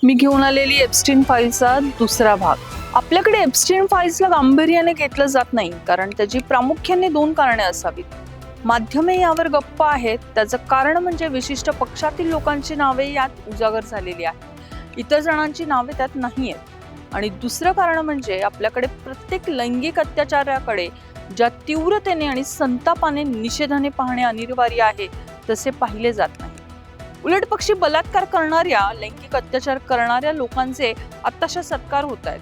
मी घेऊन आलेली एप्स्टीन फाईलचा दुसरा भाग. आपल्याकडे एप्स्टीन फाईल्सला गांभीर्याने घेतलं जात नाही, कारण त्याची प्रामुख्याने दोन कारणे असावीत. माध्यमे यावर गप्प आहेत. त्याचं कारण म्हणजे विशिष्ट पक्षातील लोकांची नावे यात उजागर झालेली आहेत, इतर जणांची नावे त्यात नाही आहेत. आणि दुसरं कारण म्हणजे आपल्याकडे प्रत्येक लैंगिक अत्याचाराकडे ज्या तीव्रतेने आणि संतापाने निषेधाने पाहणे अनिवार्य आहे, तसे पाहिले जात नाही. उलट पक्षी बलात्कार करणाऱ्या, लैंगिक अत्याचार करणाऱ्या लोकांचे आत्ताशा सत्कार होत आहेत.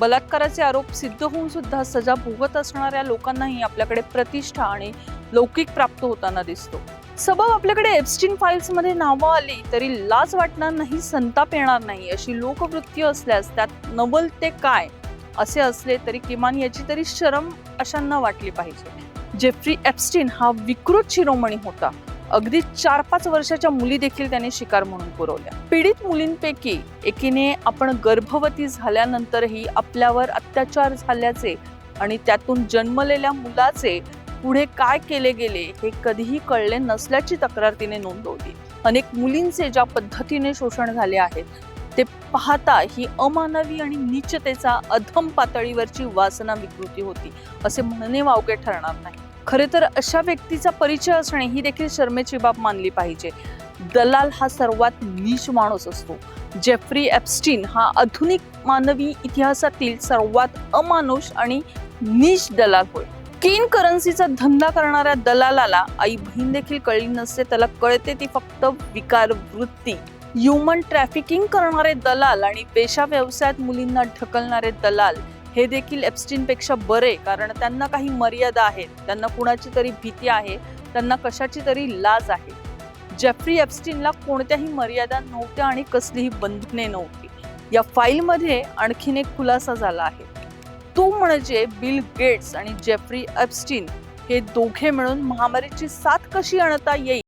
बलात्काराचे आरोप सिद्ध होऊन सुद्धा सजा भोगत असणाऱ्या लोकांनाही आपल्याकडे प्रतिष्ठा आणि लौकिक प्राप्त होताना दिसतो. सबब आपल्याकडे एप्स्टीन फाईल्स मध्ये नावं आली तरी लाज वाटणार नाही, संताप येणार नाही अशी लोकवृत्ती असल्यास त्यात नवल ते काय असे असले तरी किमान याची तरी शरम अशांना वाटली पाहिजे. जेफ्री एप्स्टीन हा विकृत शिरोमणी होता. अगदी 4-5 वर्षाच्या मुली देखील त्याने शिकार म्हणून पुरवल्या. पीडित मुलींपैकी एकीने आपण गर्भवती झाल्यानंतरही आपल्यावर अत्याचार झाल्याचे आणि त्यातून जन्मलेल्या मुलाचे पुढे काय केले गेले हे कधीही कळले नसल्याची तक्रार तिने नोंदवली. अनेक मुलींचे ज्या पद्धतीने शोषण झाले आहे ते पाहता ही अमानवी आणि नीचतेचा अधम पातळीवरची वासना विकृती होती असे म्हणणे वावगे ठरणार नाही. खरे तर अशा व्यक्तीचा परिचय असणे ही देखील शर्मेची बाब मानली पाहिजे. दलाल हा सर्वात नीच माणूस असतो. जेफ्री एप्स्टीन हा आधुनिक मानवी इतिहासातील सर्वात अमानुष आणि नीच दलाल होय. केन करन्सीचा धंदा करणाऱ्या दलालाला आई बहीण देखील कळली नसते. त्याला कळते ती फक्त विकार वृत्ती. ह्युमन ट्रॅफिकिंग करणारे दलाल आणि पेशा व्यवसायात मुलींना ढकलणारे दलाल हे देखील एप्स्टीन पेक्षा बरे, कारण त्यांना काही मर्यादा आहेत, त्यांना कुणाची तरी भीती आहे, त्यांना कशाची तरी लाज आहे. जेफ्री एप्स्टीनला कोणत्याही मर्यादा नव्हत्या आणि कसलीही बंधने नव्हती. या फाईलमध्ये आणखीन एक खुलासा झाला आहे, तो म्हणजे बिल गेट्स आणि जेफ्री एप्स्टीन हे दोघे मिळून महामारीची साथ कशी आणता येईल